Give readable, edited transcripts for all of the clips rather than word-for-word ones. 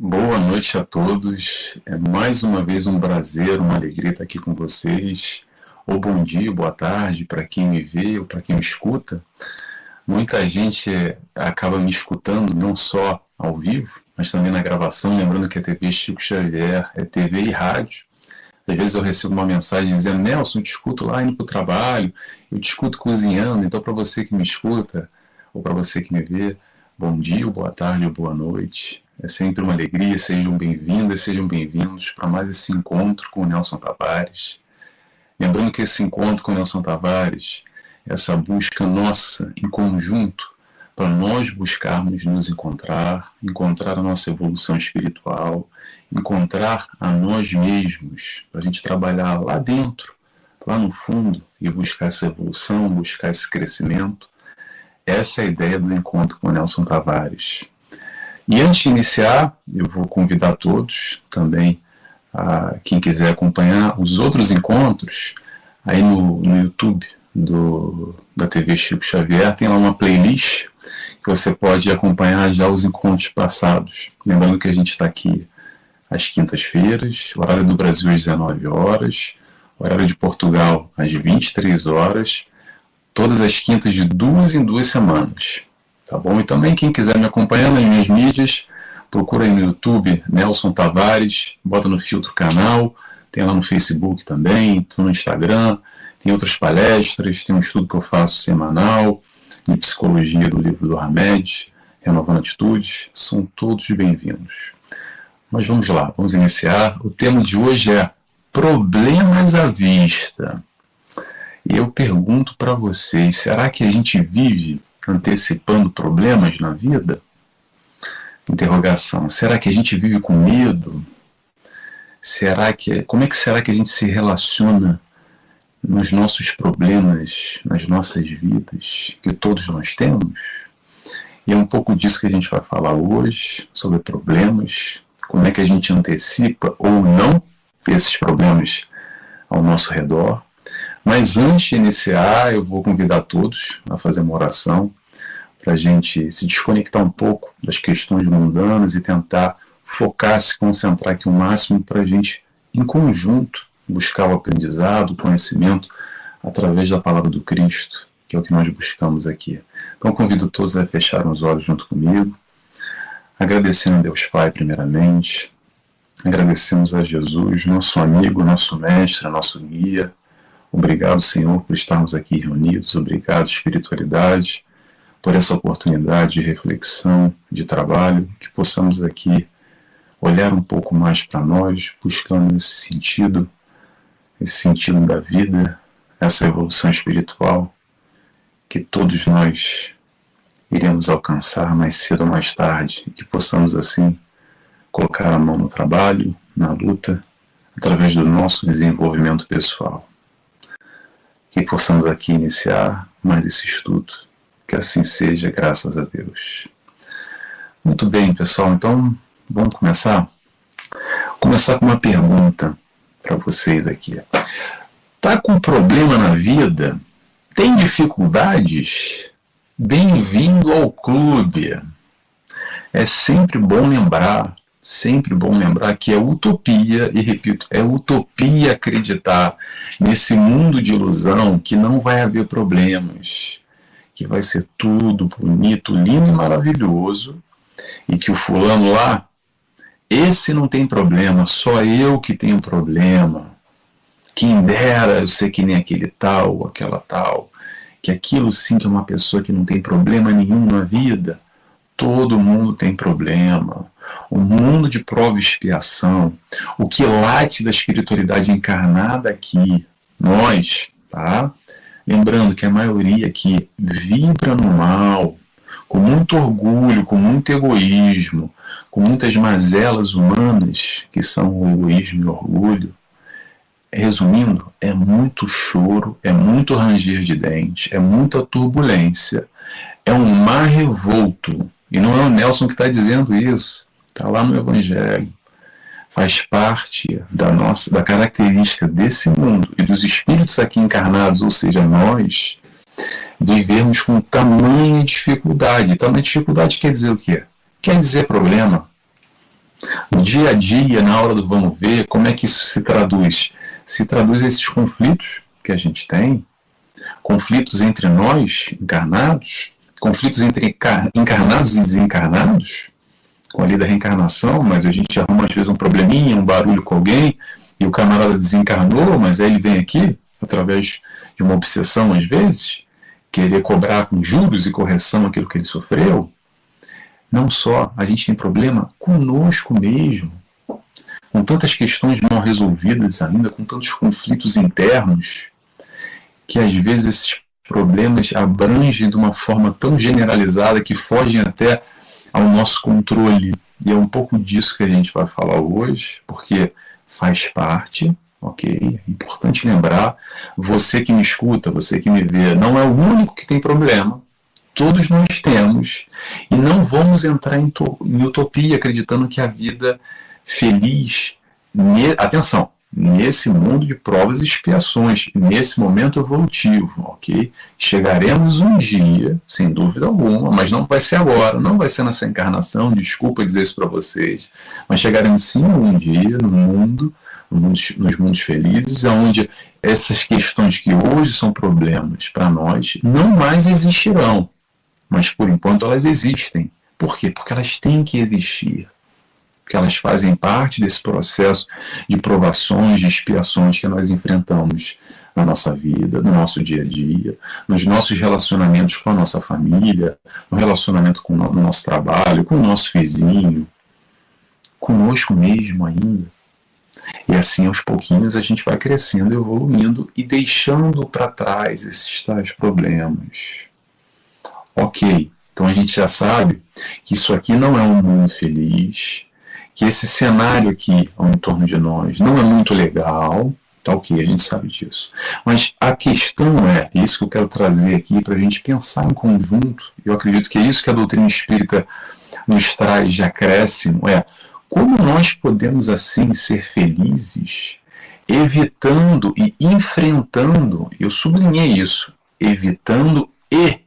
Boa noite a todos. É mais uma vez um prazer, uma alegria estar aqui com vocês. Ou bom dia, boa tarde para quem me vê ou para quem me escuta. Muita gente acaba me escutando não só ao vivo, mas também na gravação, lembrando que a TV Chico Xavier é TV e rádio. Às vezes eu recebo uma mensagem dizendo: Nelson, eu te escuto lá indo para o trabalho, eu te escuto cozinhando. Então, para você que me escuta ou para você que me vê, bom dia, boa tarde ou boa noite. É sempre uma alegria, sejam bem-vindas, sejam bem-vindos para mais esse encontro com o Nelson Tavares. Lembrando que esse encontro com o Nelson Tavares, essa busca nossa em conjunto, para nós buscarmos nos encontrar, encontrar a nossa evolução espiritual, encontrar a nós mesmos, para a gente trabalhar lá dentro, lá no fundo, e buscar essa evolução, buscar esse crescimento. Essa é a ideia do encontro com o Nelson Tavares. E antes de iniciar, eu vou convidar todos também, quem quiser acompanhar os outros encontros, aí no YouTube da TV Chico Xavier, tem lá uma playlist que você pode acompanhar já os encontros passados. Lembrando que a gente está aqui às quintas-feiras, horário do Brasil às 19 horas, horário de Portugal às 23 horas, todas as quintas de 2 em 2 semanas. Tá bom? E também quem quiser me acompanhar nas minhas mídias, procura aí no YouTube, Nelson Tavares, bota no filtro canal, tem lá no Facebook também, no Instagram, tem outras palestras, tem um estudo que eu faço semanal, de psicologia do livro do Hamed, Renovando Atitudes, são todos bem-vindos. Mas vamos lá, vamos iniciar. O tema de hoje é problemas à vista. E eu pergunto para vocês, será que a gente vive antecipando problemas na vida? Interrogação. Será que a gente vive com medo? Como é que será que a gente se relaciona nos nossos problemas, nas nossas vidas, que todos nós temos? E é um pouco disso que a gente vai falar hoje, sobre problemas, como é que a gente antecipa ou não esses problemas ao nosso redor. Mas antes de iniciar, eu vou convidar todos a fazer uma oração para a gente se desconectar um pouco das questões mundanas e tentar focar, se concentrar aqui o máximo para a gente, em conjunto, buscar o aprendizado, o conhecimento, através da palavra do Cristo, que é o que nós buscamos aqui. Então, convido todos a fecharem os olhos junto comigo, agradecendo a Deus Pai, primeiramente, agradecemos a Jesus, nosso amigo, nosso mestre, nosso guia. Obrigado, Senhor, por estarmos aqui reunidos. Obrigado, espiritualidade, por essa oportunidade de reflexão, de trabalho, que possamos aqui olhar um pouco mais para nós, buscando esse sentido da vida, essa evolução espiritual que todos nós iremos alcançar mais cedo ou mais tarde, e que possamos assim colocar a mão no trabalho, na luta, através do nosso desenvolvimento pessoal. Que possamos aqui iniciar mais esse estudo. Que assim seja, graças a Deus. Muito bem, pessoal. Então, vamos começar? Começar com uma pergunta para vocês aqui. Tá com problema na vida? Tem dificuldades? Bem-vindo ao clube. É sempre bom lembrar que é utopia, e repito, é utopia acreditar nesse mundo de ilusão que não vai haver problemas, que vai ser tudo bonito, lindo e maravilhoso, e que o fulano lá, esse não tem problema, só eu que tenho problema. Quem dera eu ser que nem aquele tal, aquela tal, que aquilo sim que é uma pessoa que não tem problema nenhum na vida. Todo mundo tem problema. O mundo de prova e expiação, o que late da espiritualidade encarnada aqui, nós, tá? Lembrando que a maioria aqui vibra no mal, com muito orgulho, com muito egoísmo, com muitas mazelas humanas, que são o egoísmo e o orgulho. Resumindo, é muito choro, é muito ranger de dente, é muita turbulência, é um mar revolto. E não é o Nelson que está dizendo isso, está lá no Evangelho. Faz parte da característica desse mundo e dos espíritos aqui encarnados, ou seja, nós, vivermos com tamanha dificuldade. Tamanha dificuldade quer dizer o quê? Quer dizer problema. No dia a dia, na hora do vamos ver, como é que isso se traduz? Se traduz esses conflitos que a gente tem, conflitos entre nós, encarnados, conflitos entre encarnados e desencarnados, com a lei da reencarnação, mas a gente arruma às vezes um probleminha, um barulho com alguém, e o camarada desencarnou, mas aí ele vem aqui, através de uma obsessão às vezes, querer cobrar com juros e correção aquilo que ele sofreu. Não só, a gente tem problema conosco mesmo, com tantas questões mal resolvidas ainda, com tantos conflitos internos, que às vezes esses problemas abrangem de uma forma tão generalizada que fogem até ao nosso controle. E é um pouco disso que a gente vai falar hoje, porque faz parte, ok? É importante lembrar, você que me escuta, você que me vê, não é o único que tem problema. Todos nós temos, e não vamos entrar em utopia acreditando que a vida feliz, atenção, nesse mundo de provas e expiações, nesse momento evolutivo, ok? Chegaremos um dia, sem dúvida alguma, mas não vai ser agora, não vai ser nessa encarnação, desculpa dizer isso para vocês, mas chegaremos sim um dia no mundo, nos mundos felizes, onde essas questões que hoje são problemas para nós, não mais existirão. Mas, por enquanto, elas existem. Por quê? Porque elas têm que existir. Porque elas fazem parte desse processo de provações, de expiações que nós enfrentamos na nossa vida, no nosso dia a dia, nos nossos relacionamentos com a nossa família, no relacionamento com o nosso trabalho, com o nosso vizinho, conosco mesmo ainda. E assim, aos pouquinhos, a gente vai crescendo, evoluindo e deixando para trás esses tais problemas. Ok, então a gente já sabe que isso aqui não é um mundo feliz, que esse cenário aqui ao entorno de nós não é muito legal, tá ok, a gente sabe disso. Mas a questão é, isso que eu quero trazer aqui para a gente pensar em conjunto, eu acredito que é isso que a doutrina espírita nos traz de acréscimo, é como nós podemos assim ser felizes, evitando e enfrentando, eu sublinhei isso, evitando e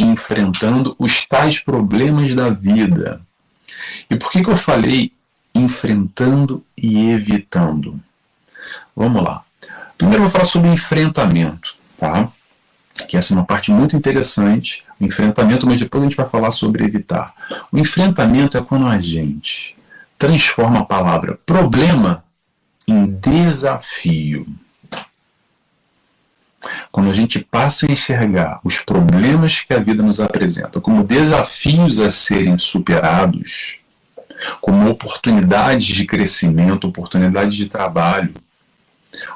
enfrentando os tais problemas da vida. E por que eu falei enfrentando e evitando? Vamos lá. Primeiro eu vou falar sobre enfrentamento, tá? Que essa é uma parte muito interessante, o enfrentamento, mas depois a gente vai falar sobre evitar. O enfrentamento é quando a gente transforma a palavra problema em desafio. Quando a gente passa a enxergar os problemas que a vida nos apresenta como desafios a serem superados, como oportunidades de crescimento, oportunidades de trabalho,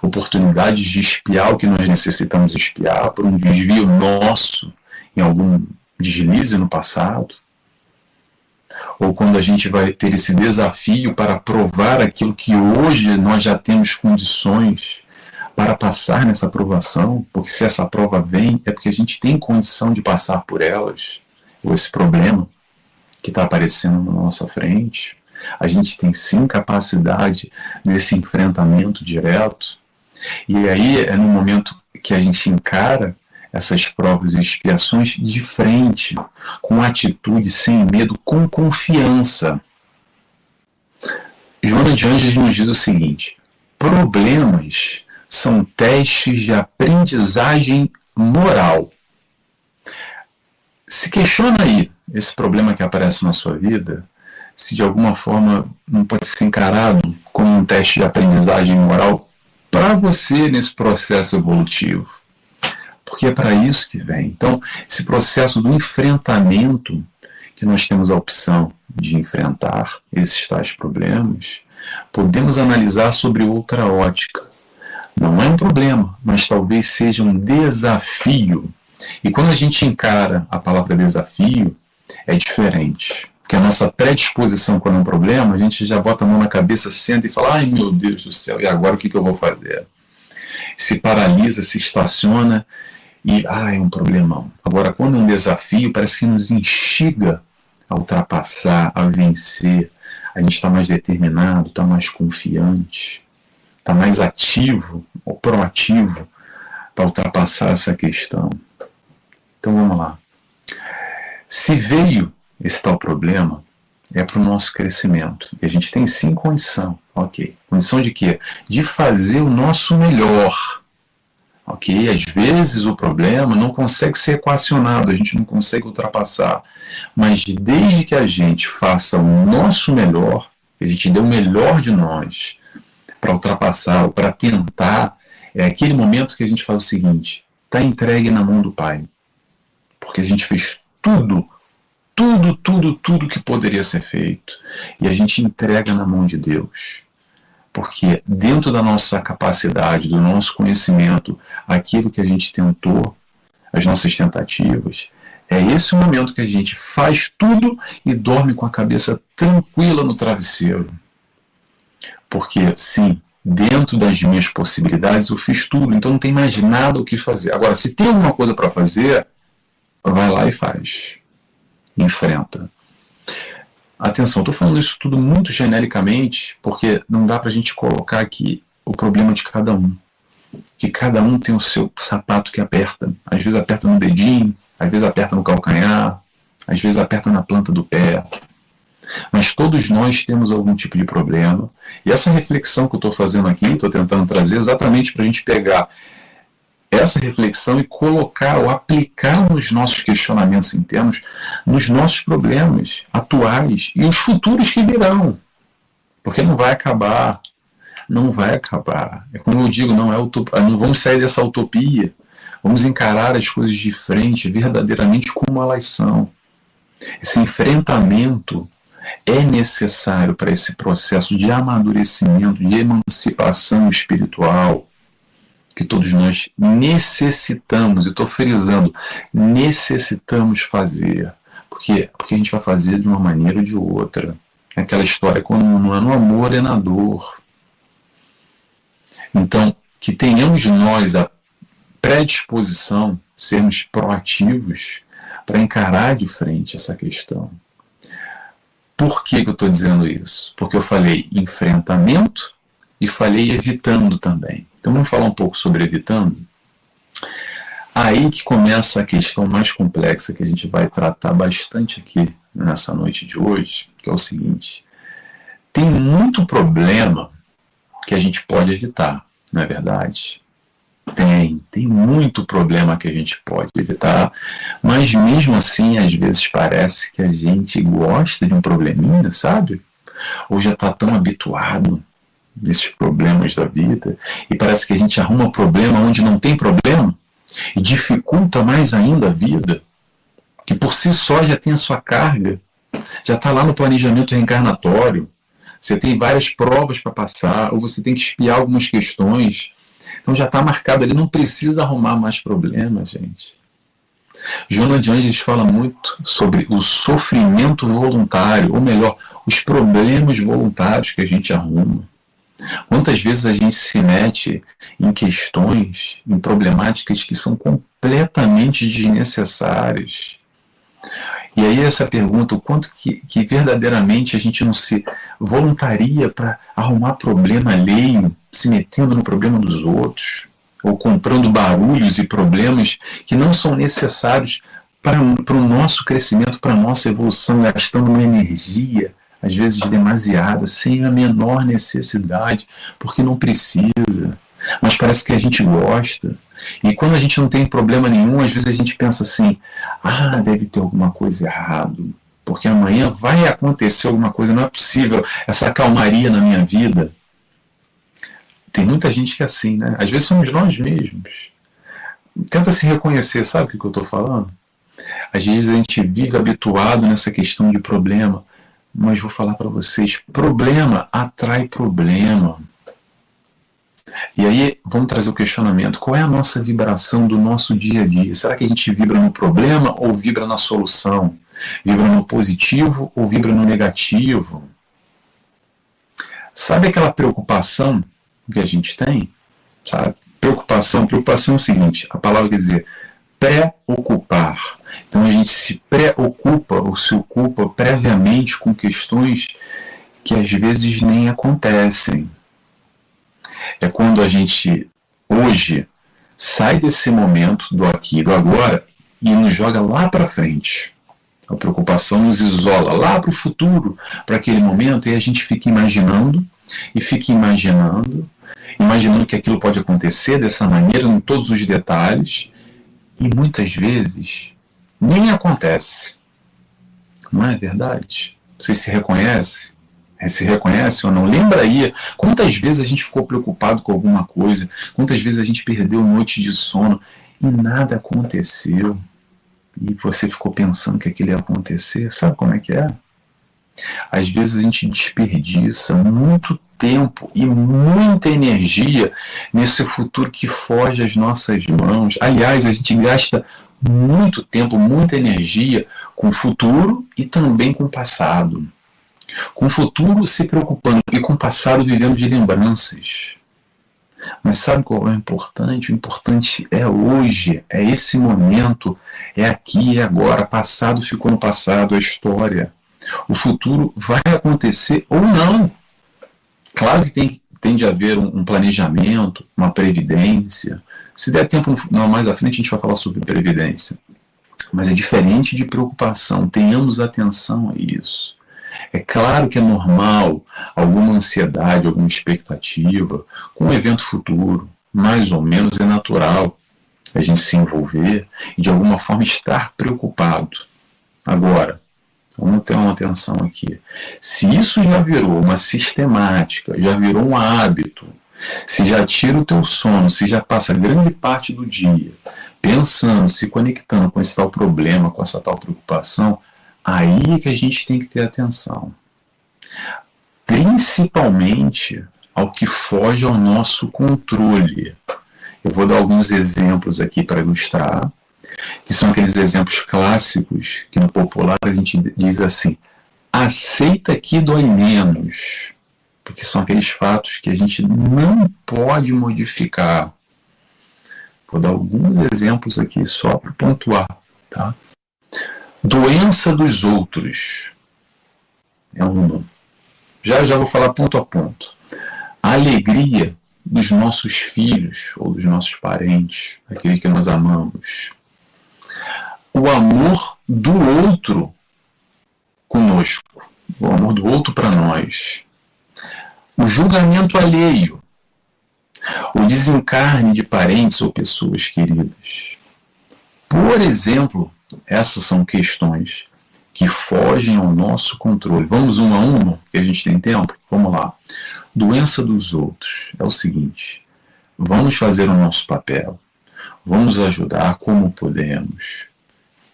oportunidades de espiar o que nós necessitamos espiar por um desvio nosso em algum deslize no passado, ou quando a gente vai ter esse desafio para provar aquilo que hoje nós já temos condições para passar nessa aprovação, porque se essa prova vem, é porque a gente tem condição de passar por elas, ou esse problema que está aparecendo na nossa frente. A gente tem sim capacidade desse enfrentamento direto, e aí é no momento que a gente encara essas provas e expiações de frente, com atitude, sem medo, com confiança. Joana de Ângeles nos diz o seguinte: problemas são testes de aprendizagem moral. Se questiona aí esse problema que aparece na sua vida, se de alguma forma não pode ser encarado como um teste de aprendizagem moral para você nesse processo evolutivo. Porque é para isso que vem. Então, esse processo do enfrentamento, que nós temos a opção de enfrentar esses tais problemas, podemos analisar sobre outra ótica. Não é um problema, mas talvez seja um desafio. E quando a gente encara a palavra desafio, é diferente. Porque a nossa predisposição quando é um problema, a gente já bota a mão na cabeça, senta e fala: ai meu Deus do céu, e agora o que eu vou fazer? Se paralisa, se estaciona e é um problemão. Agora, quando é um desafio, parece que nos instiga a ultrapassar, a vencer. A gente está mais determinado, está mais confiante, está mais ativo ou proativo para ultrapassar essa questão. Então vamos lá. Se veio esse tal problema, é para o nosso crescimento. E a gente tem sim condição, ok. Condição de quê? De fazer o nosso melhor. Ok? Às vezes o problema não consegue ser equacionado, a gente não consegue ultrapassar. Mas desde que a gente faça o nosso melhor, que a gente dê o melhor de nós para ultrapassar ou para tentar, é aquele momento que a gente faz o seguinte: está entregue na mão do Pai. Porque a gente fez tudo que poderia ser feito. E a gente entrega na mão de Deus. Porque dentro da nossa capacidade, do nosso conhecimento, aquilo que a gente tentou, as nossas tentativas, é esse o momento que a gente faz tudo e dorme com a cabeça tranquila no travesseiro. Porque, sim, dentro das minhas possibilidades eu fiz tudo, então não tem mais nada o que fazer. Agora, se tem alguma coisa para fazer, vai lá e faz. Enfrenta. Atenção, estou falando isso tudo muito genericamente, porque não dá para a gente colocar aqui o problema de cada um. Que cada um tem o seu sapato que aperta. Às vezes aperta no dedinho, às vezes aperta no calcanhar, às vezes aperta na planta do pé. Mas todos nós temos algum tipo de problema. E essa reflexão que eu estou fazendo aqui, estou tentando trazer exatamente para a gente pegar essa reflexão e colocar ou aplicar nos nossos questionamentos internos, nos nossos problemas atuais e os futuros que virão. Porque não vai acabar. Não vai acabar. É como eu digo, não vamos sair dessa utopia. Vamos encarar as coisas de frente, verdadeiramente como elas são. Esse enfrentamento é necessário para esse processo de amadurecimento, de emancipação espiritual, que todos nós necessitamos, e estou frisando, necessitamos fazer. Por quê? Porque a gente vai fazer de uma maneira ou de outra. Aquela história, quando não é no amor, é na dor. Então, que tenhamos nós a predisposição, sermos proativos para encarar de frente essa questão. Por que eu estou dizendo isso? Porque eu falei enfrentamento e falei evitando também. Então vamos falar um pouco sobre evitando. Aí que começa a questão mais complexa que a gente vai tratar bastante aqui nessa noite de hoje, que é o seguinte: tem muito problema que a gente pode evitar, não é verdade? Tem muito problema que a gente pode evitar, mas mesmo assim, às vezes parece que a gente gosta de um probleminha, sabe? Ou já está tão habituado nesses problemas da vida, e parece que a gente arruma problema onde não tem problema, e dificulta mais ainda a vida, que por si só já tem a sua carga, já está lá no planejamento reencarnatório, você tem várias provas para passar, ou você tem que espiar algumas questões, então já está marcado ali, não precisa arrumar mais problemas, gente. Joana de Ângeles fala muito sobre o sofrimento voluntário, ou melhor, os problemas voluntários que a gente arruma. Quantas vezes a gente se mete em questões, em problemáticas que são completamente desnecessárias. E aí essa pergunta, o quanto que verdadeiramente a gente não se voluntaria para arrumar problema alheio, se metendo no problema dos outros, ou comprando barulhos e problemas que não são necessários para o nosso crescimento, para a nossa evolução, gastando uma energia, às vezes demasiada, sem a menor necessidade, porque não precisa, mas parece que a gente gosta. E quando a gente não tem problema nenhum, às vezes a gente pensa assim: ah, deve ter alguma coisa errada, porque amanhã vai acontecer alguma coisa, não é possível essa calmaria na minha vida. Tem muita gente que é assim, né? Às vezes somos nós mesmos. Tenta se reconhecer, sabe o que eu estou falando? Às vezes a gente vive habituado nessa questão de problema, mas vou falar para vocês, problema atrai problema. E aí, vamos trazer o questionamento: qual é a nossa vibração do nosso dia a dia? Será que a gente vibra no problema ou vibra na solução? Vibra no positivo ou vibra no negativo? Sabe aquela preocupação que a gente tem? Sabe? Preocupação é o seguinte, a palavra quer dizer preocupar. Então a gente se preocupa ou se ocupa previamente com questões que às vezes nem acontecem. É quando a gente, hoje, sai desse momento do aqui e do agora e nos joga lá para frente. A preocupação nos isola lá para o futuro, para aquele momento, e a gente fica imaginando, e fica imaginando que aquilo pode acontecer dessa maneira, em todos os detalhes, e muitas vezes nem acontece. Não é verdade? Você se reconhece? Se reconhece ou não? Lembra aí quantas vezes a gente ficou preocupado com alguma coisa, quantas vezes a gente perdeu noite de sono e nada aconteceu, e você ficou pensando que aquilo ia acontecer. Sabe como é que é? Às vezes a gente desperdiça muito tempo e muita energia nesse futuro que foge às nossas mãos. Aliás, a gente gasta muito tempo, muita energia com o futuro e também com o passado. Com o futuro se preocupando e com o passado vivendo de lembranças. Mas sabe qual é o importante? O importante é hoje, é esse momento, é aqui e agora. Passado ficou no passado, é história. O futuro vai acontecer ou não. Claro que tem de haver um planejamento, uma previdência. Se der tempo mais à frente, a gente vai falar sobre previdência. Mas é diferente de preocupação. Tenhamos atenção a isso. É claro que é normal alguma ansiedade, alguma expectativa com um evento futuro. Mais ou menos é natural a gente se envolver e de alguma forma estar preocupado. Agora, vamos ter uma atenção aqui. Se isso já virou uma sistemática, já virou um hábito, se já tira o teu sono, se já passa grande parte do dia pensando, se conectando com esse tal problema, com essa tal preocupação, aí que a gente tem que ter atenção. Principalmente ao que foge ao nosso controle. Eu vou dar alguns exemplos aqui para ilustrar, que são aqueles exemplos clássicos que no popular a gente diz assim: aceita que dói menos, porque são aqueles fatos que a gente não pode modificar. Vou dar alguns exemplos aqui só para pontuar, tá? Doença dos outros é um. Já vou falar ponto a ponto. A alegria dos nossos filhos ou dos nossos parentes, aquele que nós amamos. O amor do outro conosco, o amor do outro para nós. O julgamento alheio, o desencarne de parentes ou pessoas queridas. Por exemplo, essas são questões que fogem ao nosso controle. Vamos uma a uma, que a gente tem tempo? Vamos lá. Doença dos outros é o seguinte: vamos fazer o nosso papel, vamos ajudar como podemos,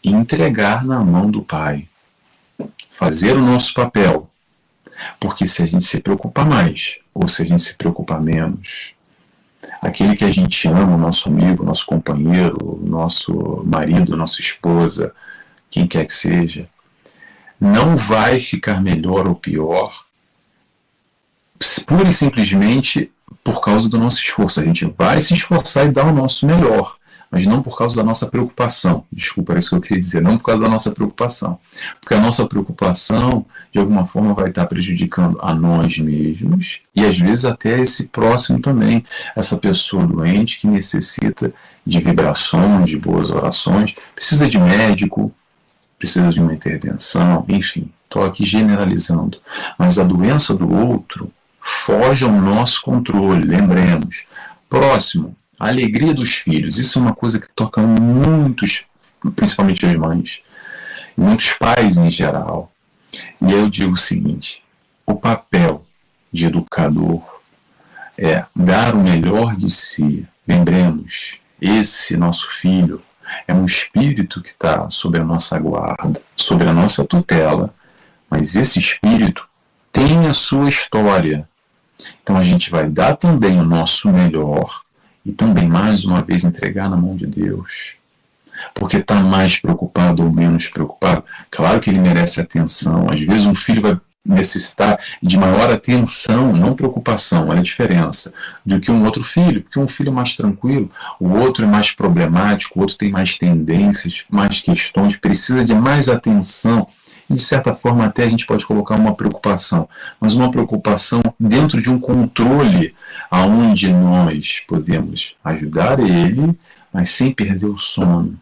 e entregar na mão do Pai. Fazer o nosso papel, porque se a gente se preocupar mais, ou se a gente se preocupar menos, aquele que a gente ama, o nosso amigo, nosso companheiro, nosso marido, nossa esposa, quem quer que seja, não vai ficar melhor ou pior pura e simplesmente por causa do nosso esforço. A gente vai se esforçar e dar o nosso melhor, mas não por causa da nossa preocupação. Desculpa, era isso que eu queria dizer, não por causa da nossa preocupação. Porque a nossa preocupação, de alguma forma, vai estar prejudicando a nós mesmos e, às vezes, até esse próximo também, essa pessoa doente que necessita de vibrações, de boas orações, precisa de médico, precisa de uma intervenção, enfim, estou aqui generalizando. Mas a doença do outro foge ao nosso controle, lembremos. Próximo, a alegria dos filhos. Isso é uma coisa que toca muitos, principalmente as mães, muitos pais em geral. E aí eu digo o seguinte: o papel de educador é dar o melhor de si. Lembremos, esse nosso filho é um espírito que está sob a nossa guarda, sob a nossa tutela, mas esse espírito tem a sua história. Então a gente vai dar também o nosso melhor e também, mais uma vez, entregar na mão de Deus. Porque está mais preocupado ou menos preocupado, claro que ele merece atenção. Às vezes um filho vai necessitar de maior atenção, não preocupação, olha a diferença, do que um outro filho, porque um filho é mais tranquilo, o outro é mais problemático, o outro tem mais tendências, mais questões, precisa de mais atenção, e de certa forma até a gente pode colocar uma preocupação, mas uma preocupação dentro de um controle aonde nós podemos ajudar ele, mas sem perder o sono,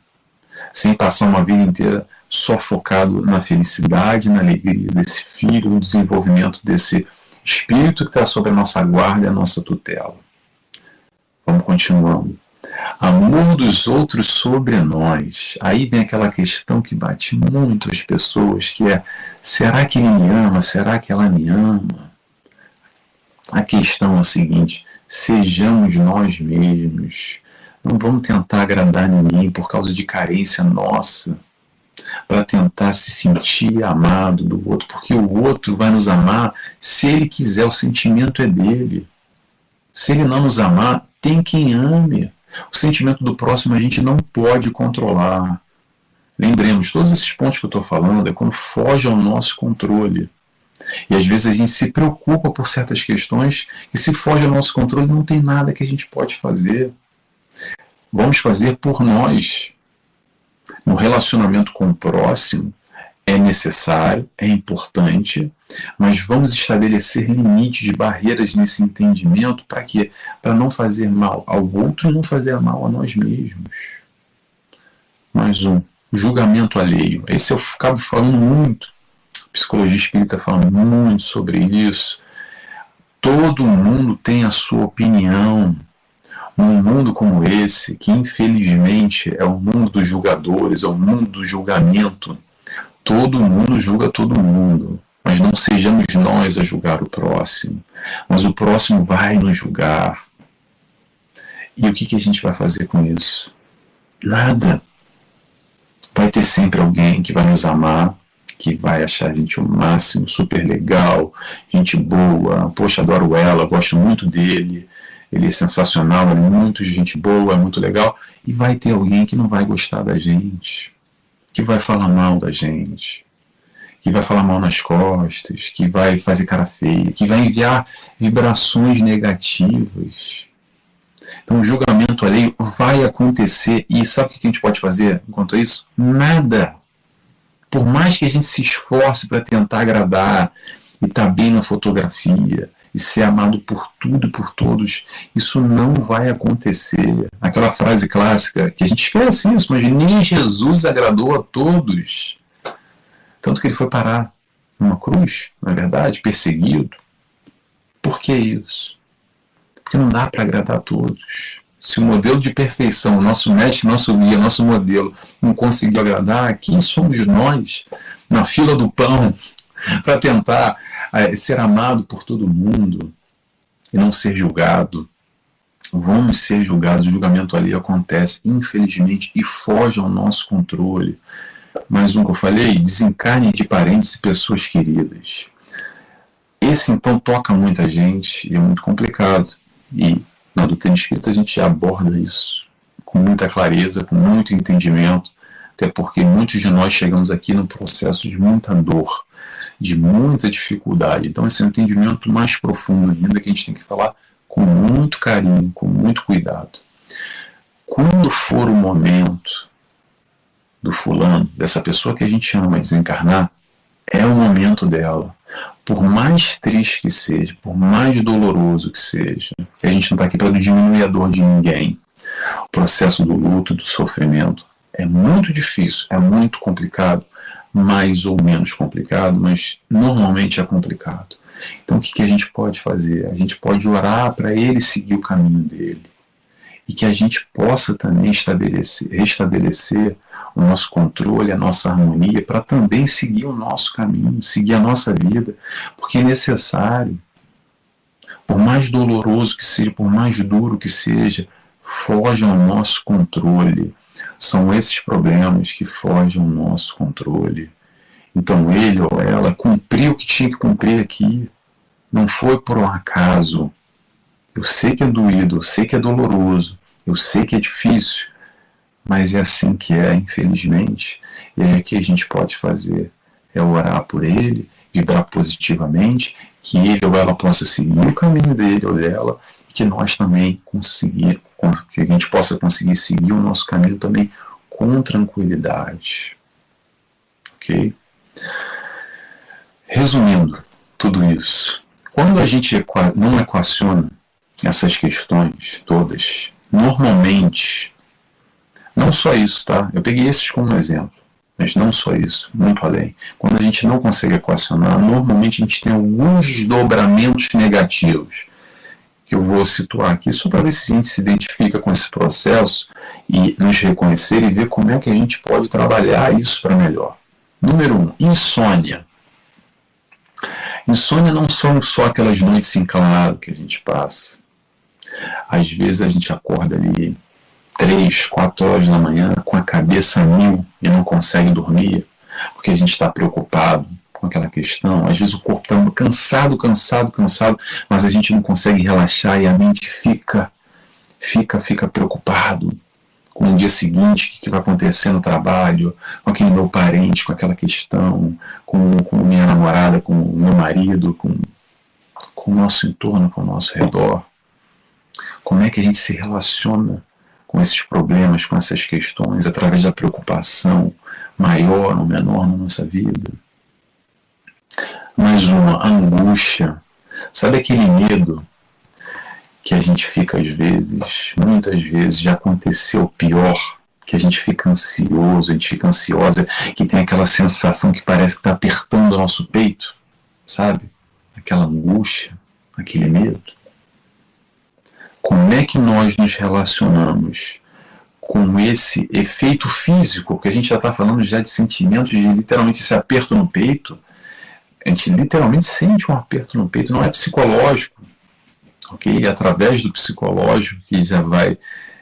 sem passar uma vida inteira só focado na felicidade, na alegria desse filho, no desenvolvimento desse espírito que está sob a nossa guarda e a nossa tutela. Vamos continuando. Amor dos outros sobre nós. Aí vem aquela questão que bate muito as pessoas, que é: será que ele me ama? Será que ela me ama? A questão é o seguinte: sejamos nós mesmos. Não vamos tentar agradar ninguém por causa de carência nossa, para tentar se sentir amado do outro, porque o outro vai nos amar se ele quiser, o sentimento é dele. Se ele não nos amar, tem quem ame. O sentimento do próximo a gente não pode controlar. Lembremos, todos esses pontos que eu estou falando é quando foge ao nosso controle. E às vezes a gente se preocupa por certas questões e se foge ao nosso controle não tem nada que a gente pode fazer. Vamos fazer por nós. No relacionamento com o próximo é necessário, é importante, mas vamos estabelecer limites de barreiras nesse entendimento para quê? Para não fazer mal ao outro e não fazer mal a nós mesmos. Mais um, julgamento alheio. Esse eu acabo falando muito. A psicologia espírita fala muito sobre isso. Todo mundo tem a sua opinião. Num mundo como esse, que infelizmente é o mundo dos julgadores, é o mundo do julgamento, todo mundo julga todo mundo, mas não sejamos nós a julgar o próximo, mas o próximo vai nos julgar. E o que a gente vai fazer com isso? Nada. Vai ter sempre alguém que vai nos amar, que vai achar a gente o máximo, super legal, gente boa, poxa, adoro ela, gosto muito dele, ele é sensacional, é muito gente boa, é muito legal, e vai ter alguém que não vai gostar da gente, que vai falar mal da gente, que vai falar mal nas costas, que vai fazer cara feia, que vai enviar vibrações negativas. Então o julgamento alheio vai acontecer, e sabe o que a gente pode fazer enquanto isso? Nada. Por mais que a gente se esforce para tentar agradar e estar bem na fotografia e ser amado por tudo e por todos, isso não vai acontecer. Aquela frase clássica, que a gente esquece isso, mas nem Jesus agradou a todos. Tanto que ele foi parar numa cruz, na verdade, perseguido. Por que isso? Porque não dá para agradar a todos. Se o modelo de perfeição, nosso mestre, nosso guia, nosso modelo, não conseguiu agradar, quem somos nós, na fila do pão, para tentar ser amado por todo mundo e não ser julgado? Vamos ser julgados. O julgamento ali acontece, infelizmente, e foge ao nosso controle. Mais um que eu falei: desencarne de parentes e pessoas queridas. Esse, então, toca muita gente e é muito complicado. E na doutrina espírita a gente aborda isso com muita clareza, com muito entendimento, até porque muitos de nós chegamos aqui num processo de muita dor, de muita dificuldade. Então esse é um entendimento mais profundo ainda, que a gente tem que falar com muito carinho, com muito cuidado. Quando for o momento do fulano, dessa pessoa que a gente ama desencarnar, é o momento dela. Por mais triste que seja, por mais doloroso que seja, a gente não está aqui para diminuir a dor de ninguém. O processo do luto, do sofrimento, é muito difícil, é muito complicado, mais ou menos complicado, mas normalmente é complicado. Então o que a gente pode fazer? A gente pode orar para ele seguir o caminho dele. E que a gente possa também restabelecer o nosso controle, a nossa harmonia, para também seguir o nosso caminho, seguir a nossa vida, porque é necessário. Por mais doloroso que seja, por mais duro que seja, foge ao nosso controle. São esses problemas que fogem ao nosso controle. Então ele ou ela cumpriu o que tinha que cumprir aqui. Não foi por um acaso. Eu sei que é doído, eu sei que é doloroso, eu sei que é difícil, mas é assim que é, infelizmente. E aí o que a gente pode fazer? É orar por ele, vibrar positivamente, que ele ou ela possa seguir o caminho dele ou dela, e que nós também que a gente possa conseguir seguir o nosso caminho também com tranquilidade. Ok? Resumindo tudo isso, quando a gente não equaciona essas questões todas, normalmente, não só isso, tá? Eu peguei esses como exemplo. Mas não só isso, muito além. Quando a gente não consegue equacionar, normalmente a gente tem alguns desdobramentos negativos, que eu vou situar aqui, só para ver se a gente se identifica com esse processo e nos reconhecer e ver como é que a gente pode trabalhar isso para melhor. Número 1, insônia. Insônia não são só aquelas noites em claro que a gente passa. Às vezes a gente acorda ali 3, 4 horas da manhã com a cabeça a mil e não consegue dormir, porque a gente está preocupado com aquela questão. Às vezes o corpo está cansado, mas a gente não consegue relaxar e a mente fica preocupado com o dia seguinte, o que vai acontecer no trabalho, com aquele meu parente, com aquela questão, com minha namorada, com o meu marido, com o nosso entorno, com o nosso redor. Como é que a gente se relaciona com esses problemas, com essas questões, através da preocupação maior ou menor na nossa vida? Mais uma, angústia. Sabe aquele medo que a gente fica às vezes, muitas vezes, já aconteceu o pior, que a gente fica ansioso, a gente fica ansiosa, que tem aquela sensação que parece que está apertando o nosso peito, sabe? Aquela angústia, aquele medo. Como é que nós nos relacionamos com esse efeito físico, que a gente já está falando já de sentimentos, de literalmente esse aperto no peito? A gente literalmente sente um aperto no peito, não é psicológico, ok? E através do psicológico que já vai,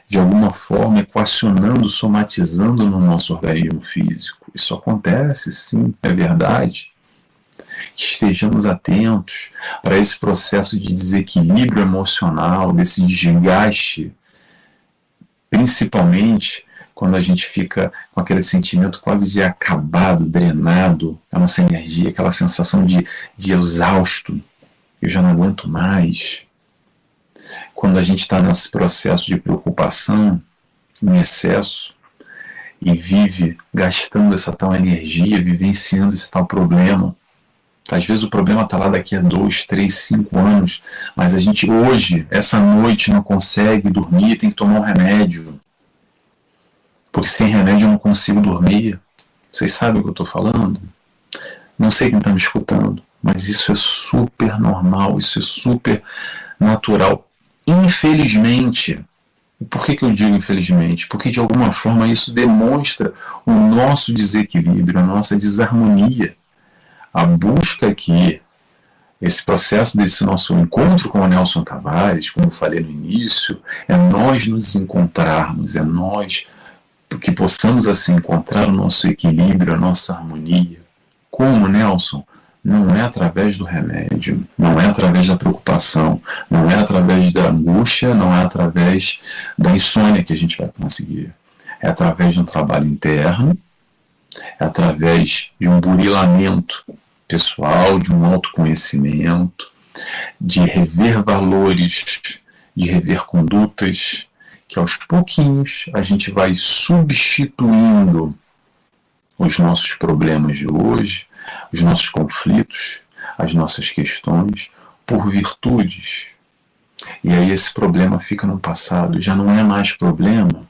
de alguma forma, equacionando, somatizando no nosso organismo físico. Isso acontece, sim, é verdade. Que estejamos atentos para esse processo de desequilíbrio emocional, desse desgaste, principalmente quando a gente fica com aquele sentimento quase de acabado, drenado, a nossa energia, aquela sensação de exausto, eu já não aguento mais. Quando a gente está nesse processo de preocupação em excesso e vive gastando essa tal energia, vivenciando esse tal problema. Às vezes o problema está lá daqui a 2, 3, 5 anos, mas a gente hoje, essa noite, não consegue dormir, tem que tomar um remédio. Porque sem remédio eu não consigo dormir. Vocês sabem o que eu estou falando? Não sei quem está me escutando, mas isso é super normal, isso é super natural. Infelizmente, por que eu digo infelizmente? Porque de alguma forma isso demonstra o nosso desequilíbrio, a nossa desarmonia. A busca aqui, esse processo desse nosso encontro com o Nelson Tavares, como eu falei no início, é nós nos encontrarmos, é nós que possamos assim encontrar o nosso equilíbrio, a nossa harmonia. Como, Nelson? Não é através do remédio, não é através da preocupação, não é através da angústia, não é através da insônia que a gente vai conseguir. É através de um trabalho interno, é através de um burilamento pessoal, de um autoconhecimento, de rever valores, de rever condutas, que aos pouquinhos a gente vai substituindo os nossos problemas de hoje, os nossos conflitos, as nossas questões, por virtudes. E aí esse problema fica no passado, já não é mais problema.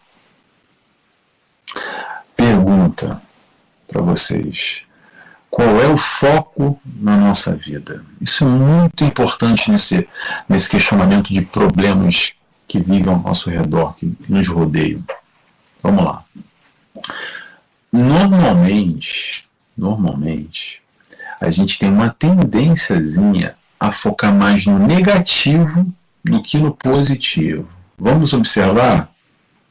Pergunta para vocês: qual é o foco na nossa vida? Isso é muito importante nesse questionamento de problemas que vivem ao nosso redor, que nos rodeiam. Vamos lá. Normalmente, a gente tem uma tendênciazinha a focar mais no negativo do que no positivo. Vamos observar?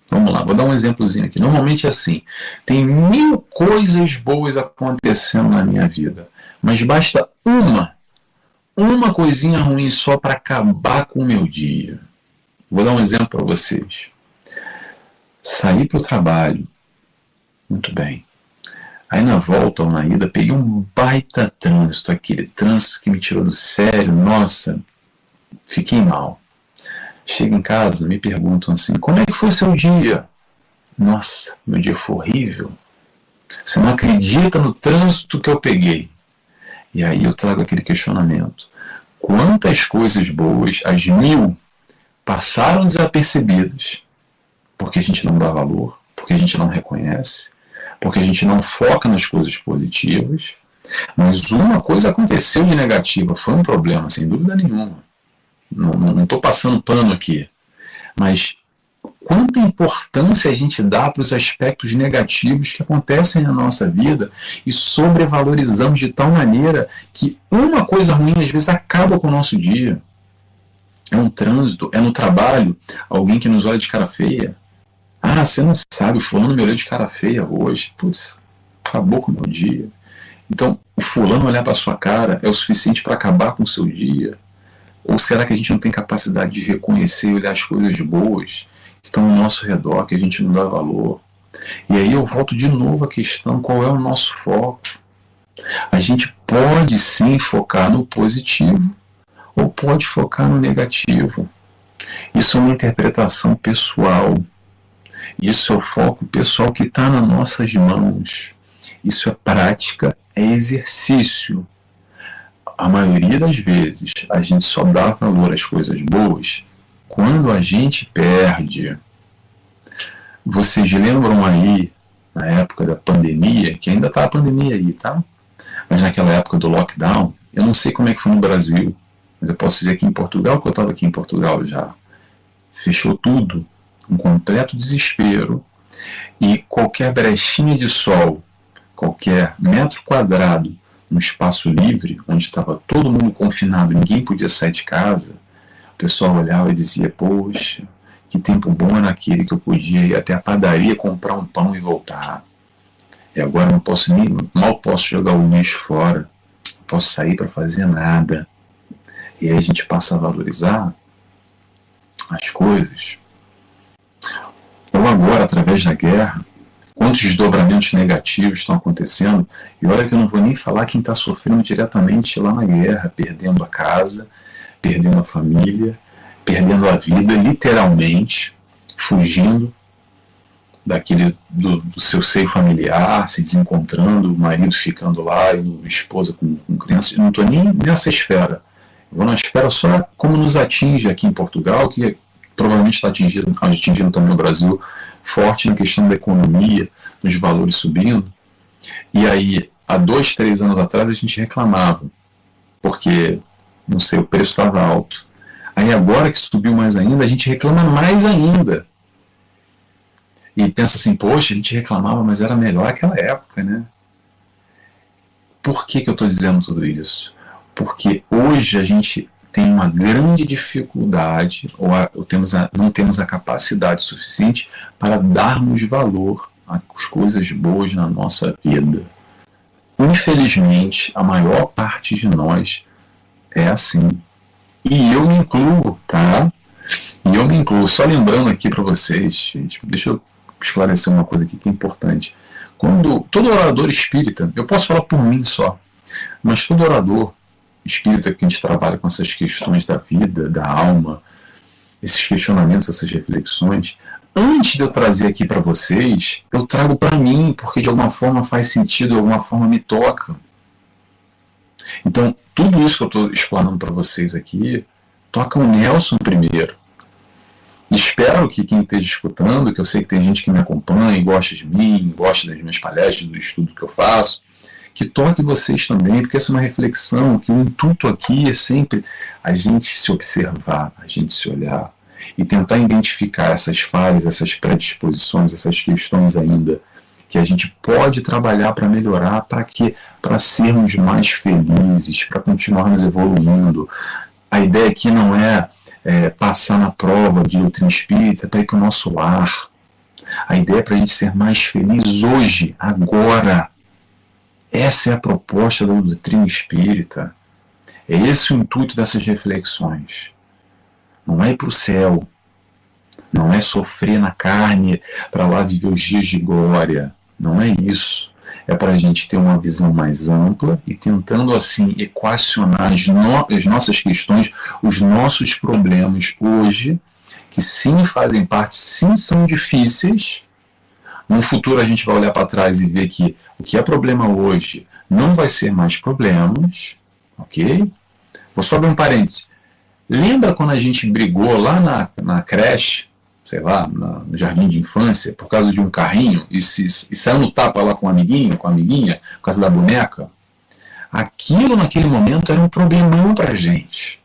Vamos lá, vou dar um exemplozinho aqui. Normalmente é assim, tem 1000 coisas boas acontecendo na minha vida, mas basta uma coisinha ruim só para acabar com o meu dia. Vou dar um exemplo para vocês. Saí para o trabalho, muito bem. Aí na volta ou na ida, peguei um baita trânsito, aquele trânsito que me tirou do sério, nossa, fiquei mal. Chego em casa, me perguntam assim: como é que foi seu dia? Nossa, meu dia foi horrível. Você não acredita no trânsito que eu peguei. E aí eu trago aquele questionamento: quantas coisas boas, as 1000, passaram desapercebidas, porque a gente não dá valor, porque a gente não reconhece, porque a gente não foca nas coisas positivas, mas uma coisa aconteceu de negativa, foi um problema, sem dúvida nenhuma. Não estou passando pano aqui, mas quanta importância a gente dá para os aspectos negativos que acontecem na nossa vida e sobrevalorizamos de tal maneira que uma coisa ruim às vezes acaba com o nosso dia. É um trânsito, é no trabalho, alguém que nos olha de cara feia. Ah, você não sabe, o fulano me olhou de cara feia hoje. Putz, acabou com o meu dia. Então, o fulano olhar para sua cara é o suficiente para acabar com o seu dia? Ou será que a gente não tem capacidade de reconhecer e olhar as coisas boas que estão ao nosso redor, que a gente não dá valor? E aí eu volto de novo à questão, qual é o nosso foco? A gente pode sim focar no positivo ou pode focar no negativo. Isso é uma interpretação pessoal. Isso é o foco pessoal que está nas nossas mãos. Isso é prática, é exercício. A maioria das vezes a gente só dá valor às coisas boas quando a gente perde. Vocês lembram aí, na época da pandemia, que ainda está a pandemia aí, tá? Mas naquela época do lockdown, eu não sei como é que foi no Brasil, mas eu posso dizer aqui em Portugal, que eu estava aqui em Portugal já. Fechou tudo, um completo desespero, e qualquer brechinha de sol, qualquer metro quadrado, um espaço livre, onde estava todo mundo confinado, ninguém podia sair de casa, o pessoal olhava e dizia, poxa, que tempo bom era aquele que eu podia ir até a padaria comprar um pão e voltar. E agora não posso mal posso jogar o lixo fora, não posso sair para fazer nada. E aí a gente passa a valorizar as coisas. Ou agora, através da guerra, quantos desdobramentos negativos estão acontecendo, e olha que eu não vou nem falar quem está sofrendo diretamente lá na guerra, perdendo a casa, perdendo a família, perdendo a vida, literalmente, fugindo do seu seio familiar, se desencontrando, o marido ficando lá, e a esposa com crianças. Eu não estou nem nessa esfera. Eu vou na esfera só como nos atinge aqui em Portugal, que provavelmente está atingindo também o Brasil, forte na questão da economia, dos valores subindo. E aí, há 2, 3 anos atrás, a gente reclamava, porque, não sei, o preço estava alto. Aí agora que subiu mais ainda, a gente reclama mais ainda. E pensa assim, poxa, a gente reclamava, mas era melhor aquela época, né? Por que eu estou dizendo tudo isso? Porque hoje a gente tem uma grande dificuldade, ou não temos a capacidade suficiente para darmos valor às coisas boas na nossa vida. Infelizmente, a maior parte de nós é assim. E eu me incluo, tá? E eu me incluo. Só lembrando aqui para vocês, gente, deixa eu esclarecer uma coisa aqui que é importante. Quando todo orador espírita, eu posso falar por mim só, mas todo orador espírita que a gente trabalha com essas questões da vida, da alma, esses questionamentos, essas reflexões, antes de eu trazer aqui para vocês, eu trago para mim, porque de alguma forma faz sentido, de alguma forma me toca. Então, tudo isso que eu estou explanando para vocês aqui, toca o Nelson primeiro. Espero que quem esteja escutando, que eu sei que tem gente que me acompanha, gosta de mim, gosta das minhas palestras, do estudo que eu faço, que toque vocês também, porque essa é uma reflexão, que o intuito aqui é sempre a gente se observar, a gente se olhar e tentar identificar essas falhas, essas predisposições, essas questões ainda que a gente pode trabalhar para melhorar, para sermos mais felizes, para continuarmos evoluindo. A ideia aqui não é passar na prova de doutrina espírita para ir para o nosso lar. A ideia é para a gente ser mais feliz hoje, agora. Essa é a proposta da doutrina espírita. É esse o intuito dessas reflexões. Não é ir para o céu. Não é sofrer na carne para lá viver os dias de glória. Não é isso. É para a gente ter uma visão mais ampla e tentando assim equacionar as nossas questões, os nossos problemas hoje, que sim fazem parte, sim são difíceis. No futuro a gente vai olhar para trás e ver que o que é problema hoje não vai ser mais problemas, ok? Vou só abrir um parênteses. Lembra quando a gente brigou lá na creche sei lá, no jardim de infância, por causa de um carrinho, e saiu no tapa lá com um amiguinho, com a amiguinha, por causa da boneca, aquilo naquele momento era um problemão pra gente.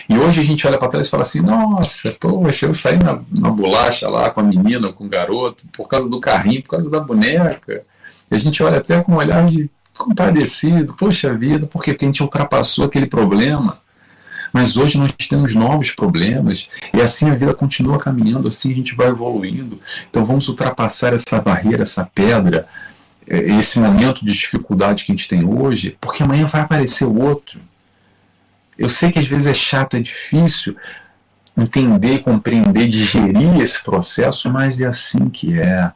E hoje a gente olha para trás e fala assim, nossa, poxa, eu saí na bolacha lá com a menina, com o garoto, por causa do carrinho, por causa da boneca. E a gente olha até com um olhar de compadecido, poxa vida, por quê? Porque a gente ultrapassou aquele problema. Mas hoje nós temos novos problemas e assim a vida continua caminhando, assim a gente vai evoluindo. Então vamos ultrapassar essa barreira, essa pedra, esse momento de dificuldade que a gente tem hoje, porque amanhã vai aparecer o outro. Eu sei que às vezes é chato, é difícil entender, compreender, digerir esse processo, mas é assim que é.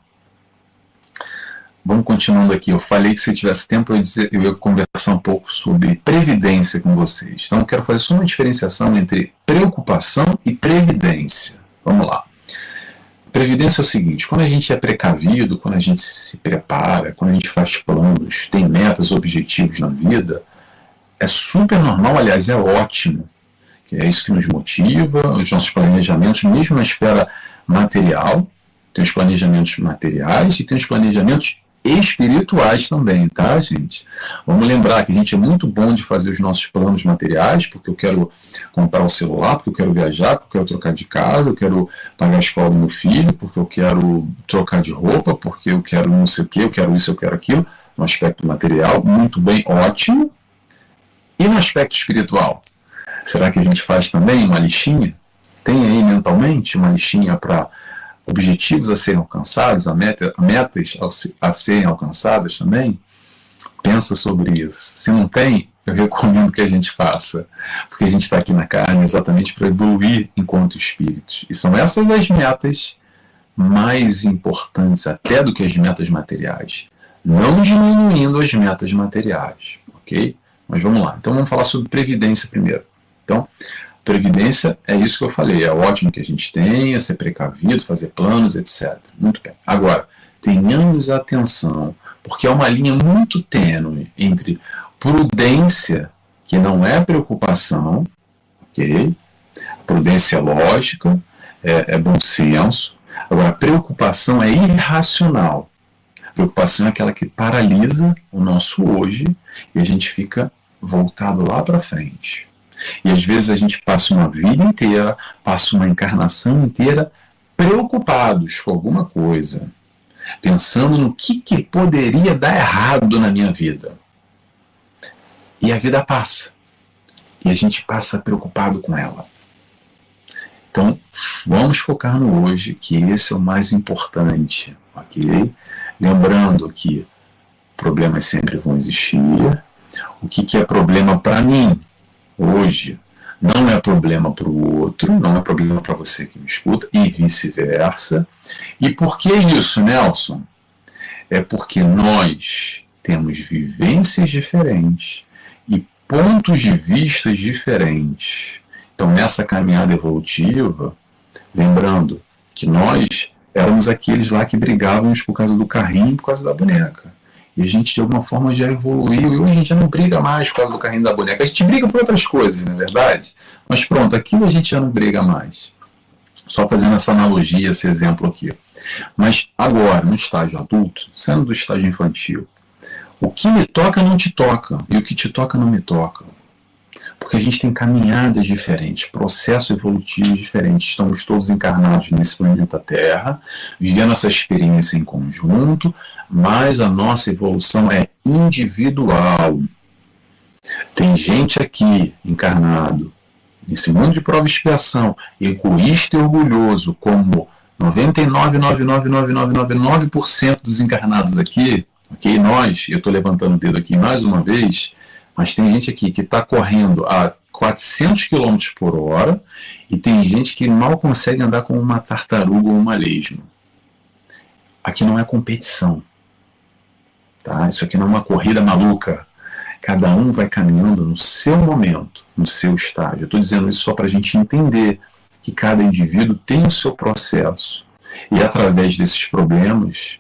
Vamos continuando aqui. Eu falei que se tivesse tempo eu ia conversar um pouco sobre previdência com vocês. Então eu quero fazer só uma diferenciação entre preocupação e previdência. Vamos lá. Previdência é o seguinte, quando a gente é precavido, quando a gente se prepara, quando a gente faz planos, tem metas, objetivos na vida, é super normal, aliás, é ótimo. É isso que nos motiva, os nossos planejamentos, mesmo na esfera material, tem os planejamentos materiais e tem os planejamentos espirituais também, tá, gente? Vamos lembrar que a gente é muito bom de fazer os nossos planos materiais, porque eu quero comprar um celular, porque eu quero viajar, porque eu quero trocar de casa, eu quero pagar a escola do meu filho, porque eu quero trocar de roupa, porque eu quero não sei o que, eu quero isso, eu quero aquilo, no aspecto material, muito bem, ótimo. E no aspecto espiritual? Será que a gente faz também uma listinha? Tem aí mentalmente uma listinha para objetivos a serem alcançados, metas a serem alcançadas também? Pensa sobre isso. Se não tem, eu recomendo que a gente faça, porque a gente está aqui na carne exatamente para evoluir enquanto espíritos. E são essas as metas mais importantes até do que as metas materiais. Não diminuindo as metas materiais, ok? Mas vamos lá. Então vamos falar sobre previdência primeiro. Então, previdência é isso que eu falei. É ótimo que a gente tenha, ser precavido, fazer planos, etc. Muito bem. Agora, tenhamos atenção, porque é uma linha muito tênue entre prudência, que não é preocupação, ok? Prudência é lógica, é bom senso. Agora, preocupação é irracional. Preocupação é aquela que paralisa o nosso hoje e a gente fica voltado lá para frente. E às vezes a gente passa uma vida inteira, passa uma encarnação inteira preocupados com alguma coisa, pensando no que poderia dar errado na minha vida. E a vida passa. E a gente passa preocupado com ela. Então, vamos focar no hoje, que esse é o mais importante, ok? Lembrando que problemas sempre vão existir. O que é problema para mim hoje não é problema para o outro, não é problema para você que me escuta, e vice-versa. E por que isso, Nelson? É porque nós temos vivências diferentes e pontos de vista diferentes. Então, nessa caminhada evolutiva, lembrando que nós éramos aqueles lá que brigávamos por causa do carrinho, por causa da boneca. E a gente, de alguma forma, já evoluiu. E hoje a gente já não briga mais por causa do carrinho da boneca. A gente briga por outras coisas, não é verdade? Mas pronto, aquilo a gente já não briga mais. Só fazendo essa analogia, esse exemplo aqui. Mas agora, no estágio adulto, sendo do estágio infantil, o que me toca não te toca. E o que te toca não me toca. Porque a gente tem caminhadas diferentes, processos evolutivos diferentes. Estamos todos encarnados nesse planeta Terra, vivendo essa experiência em conjunto, mas a nossa evolução é individual. Tem gente aqui encarnado nesse mundo de prova e expiação, egoísta e orgulhoso, como 99,99999% dos encarnados aqui, ok? Nós, eu estou levantando o dedo aqui mais uma vez, mas tem gente aqui que está correndo a 400 km por hora e tem gente que mal consegue andar como uma tartaruga ou uma lesma. Aqui não é competição. Tá? Isso aqui não é uma corrida maluca. Cada um vai caminhando no seu momento, no seu estágio. Eu estou dizendo isso só para a gente entender que cada indivíduo tem o seu processo. E através desses problemas,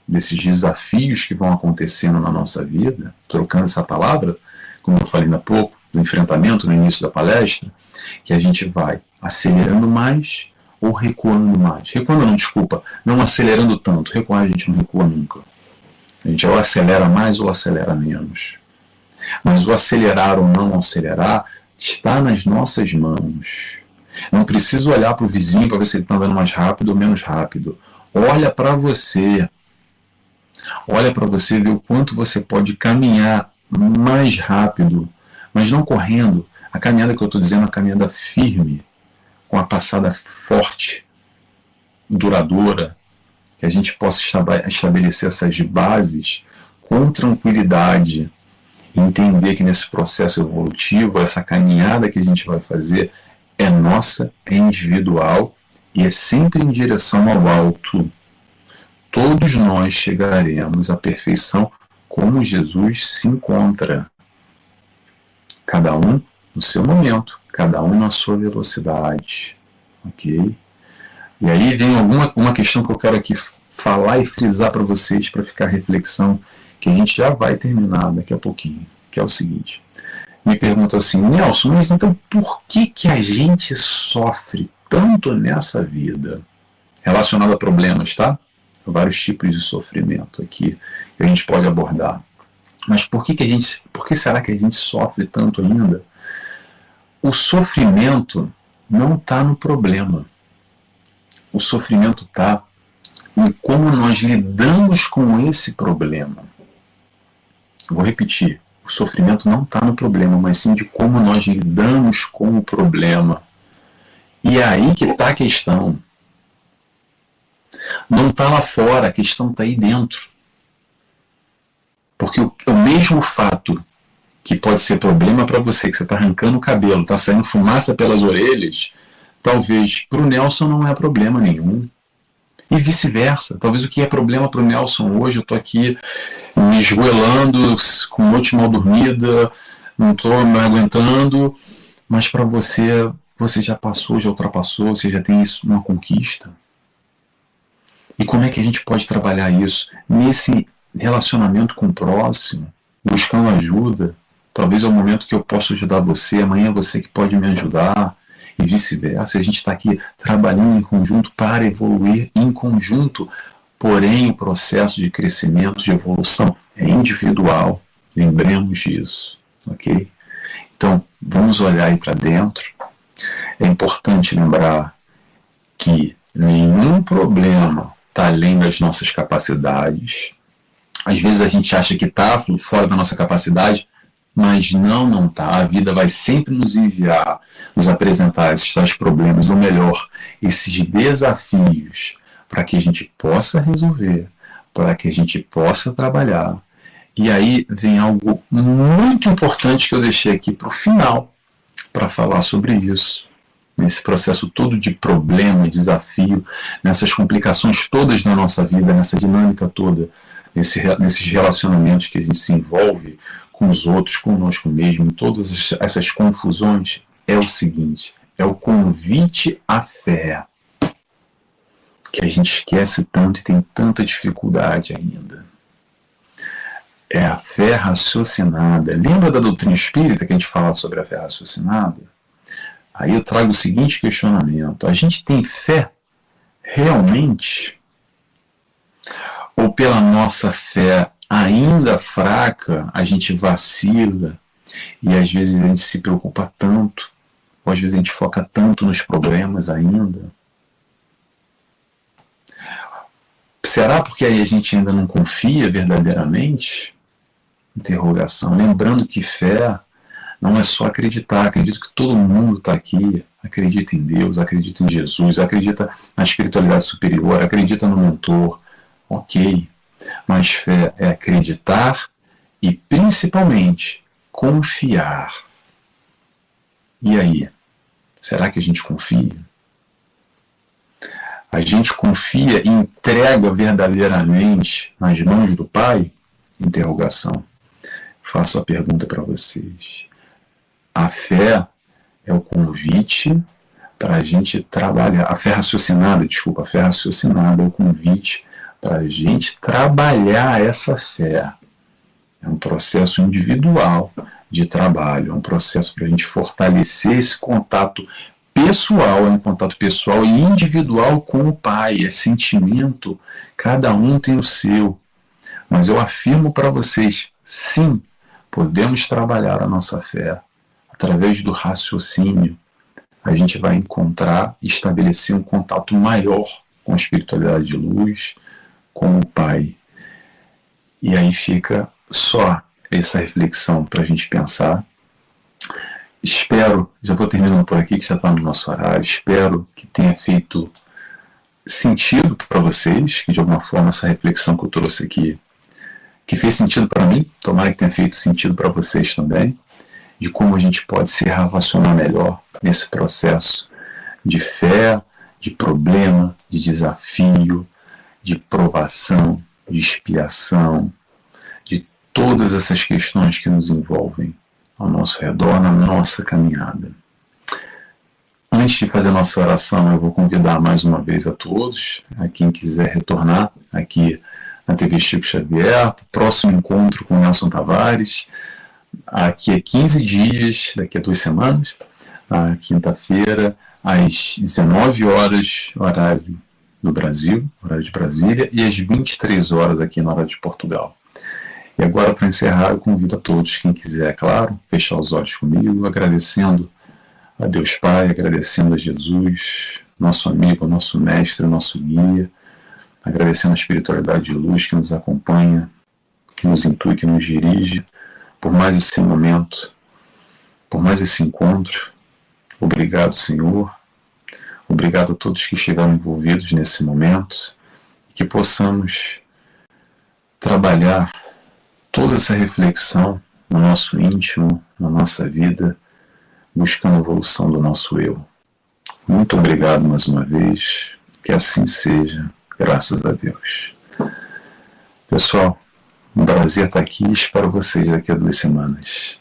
desses desafios que vão acontecendo na nossa vida, trocando essa palavra, como eu falei ainda há pouco, do enfrentamento no início da palestra, que a gente vai acelerando mais ou recuando mais? Recuando não, desculpa, não acelerando tanto. Recuar a gente não recua nunca. A gente ou acelera mais ou acelera menos. Mas o acelerar ou não acelerar está nas nossas mãos. Não precisa olhar para o vizinho para ver se ele está andando mais rápido ou menos rápido. Olha para você. Olha para você e vê o quanto você pode caminhar mais rápido, mas não correndo. A caminhada que eu estou dizendo é uma caminhada firme, com a passada forte, duradoura, que a gente possa estabelecer essas bases com tranquilidade, entender que nesse processo evolutivo, essa caminhada que a gente vai fazer é nossa, é individual e é sempre em direção ao alto. Todos nós chegaremos à perfeição como Jesus se encontra. Cada um no seu momento, cada um na sua velocidade. Ok? E aí vem uma questão que eu quero aqui falar e frisar para vocês, para ficar reflexão, que a gente já vai terminar daqui a pouquinho, que é o seguinte. Me pergunta assim, Nelson, mas então por que a gente sofre tanto nessa vida? Relacionado a problemas, tá? Vários tipos de sofrimento aqui que a gente pode abordar. Mas por que será que a gente sofre tanto ainda? O sofrimento não está no problema. O sofrimento está em como nós lidamos com esse problema. Vou repetir. O sofrimento não está no problema, mas sim de como nós lidamos com o problema. E é aí que está a questão. Não está lá fora, a questão está aí dentro. Porque o mesmo fato que pode ser problema para você, que você está arrancando o cabelo, está saindo fumaça pelas orelhas, talvez para o Nelson não é problema nenhum. E vice-versa. Talvez o que é problema para o Nelson hoje, eu estou aqui me esgoelando, com noite mal dormida, não estou me aguentando, mas para você, você já passou, já ultrapassou, você já tem isso, uma conquista. E como é que a gente pode trabalhar isso? Nesse relacionamento com o próximo, buscando ajuda. Talvez é o momento que eu possa ajudar você, amanhã é você que pode me ajudar, e vice-versa. A gente está aqui trabalhando em conjunto para evoluir em conjunto. Porém, o processo de crescimento, de evolução, é individual. Lembremos disso, ok? Então, vamos olhar aí para dentro. É importante lembrar que nenhum problema está além das nossas capacidades. Às vezes a gente acha que está fora da nossa capacidade, mas não está. A vida vai sempre nos enviar, nos apresentar esses tais problemas, ou melhor, esses desafios, para que a gente possa resolver, para que a gente possa trabalhar. E aí vem algo muito importante que eu deixei aqui para o final, para falar sobre isso. Nesse processo todo de problema, desafio, nessas complicações todas na nossa vida, nessa dinâmica toda, nesses relacionamentos que a gente se envolve com os outros, conosco mesmo, todas essas confusões, é o seguinte, é o convite à fé, que a gente esquece tanto e tem tanta dificuldade ainda. É a fé raciocinada. Lembra da doutrina espírita que a gente fala sobre a fé raciocinada? Aí eu trago o seguinte questionamento. A gente tem fé realmente? Ou pela nossa fé ainda fraca, a gente vacila e às vezes a gente se preocupa tanto, ou às vezes a gente foca tanto nos problemas ainda? Será porque aí a gente ainda não confia verdadeiramente? Interrogação. Lembrando que fé não é só acreditar. Acredito que todo mundo está aqui, acredita em Deus, acredita em Jesus, acredita na espiritualidade superior, acredita no mentor. Ok, mas fé é acreditar e principalmente confiar. E aí? Será que a gente confia? A gente confia e entrega verdadeiramente nas mãos do Pai? Interrogação. Faço a pergunta para vocês. A fé é o convite para a gente trabalhar. A fé raciocinada é o convite para a gente trabalhar essa fé. É um processo individual de trabalho, é um processo para a gente fortalecer esse contato pessoal, é um contato pessoal e individual com o Pai, é sentimento, cada um tem o seu. Mas eu afirmo para vocês, sim, podemos trabalhar a nossa fé através do raciocínio. A gente vai encontrar e estabelecer um contato maior com a espiritualidade de luz, com o Pai. E aí fica só essa reflexão para a gente pensar. Espero, já vou terminando por aqui, que já está no nosso horário, espero que tenha feito sentido para vocês, que de alguma forma essa reflexão que eu trouxe aqui, que fez sentido para mim, tomara que tenha feito sentido para vocês também, de como a gente pode se relacionar melhor nesse processo de fé, de problema, de desafio, de provação, de expiação, de todas essas questões que nos envolvem ao nosso redor, na nossa caminhada. Antes de fazer a nossa oração, eu vou convidar mais uma vez a todos, a quem quiser retornar aqui na TV Chico Xavier, próximo encontro com o Nelson Tavares, aqui é 15 dias, daqui a 2 semanas, na quinta-feira, às 19 horas, horário do Brasil, horário de Brasília, e às 23 horas aqui na hora de Portugal. E agora, para encerrar, eu convido a todos, quem quiser, claro, fechar os olhos comigo, agradecendo a Deus Pai, agradecendo a Jesus, nosso amigo, nosso mestre, nosso guia, agradecendo a espiritualidade de luz que nos acompanha, que nos intui, que nos dirige, por mais esse momento, por mais esse encontro. Obrigado, Senhor. Obrigado a todos que estiveram envolvidos nesse momento, que possamos trabalhar toda essa reflexão no nosso íntimo, na nossa vida, buscando a evolução do nosso eu. Muito obrigado mais uma vez, que assim seja, graças a Deus. Pessoal, um prazer estar aqui e espero vocês daqui a 2 semanas.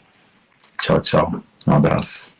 Tchau, tchau. Um abraço.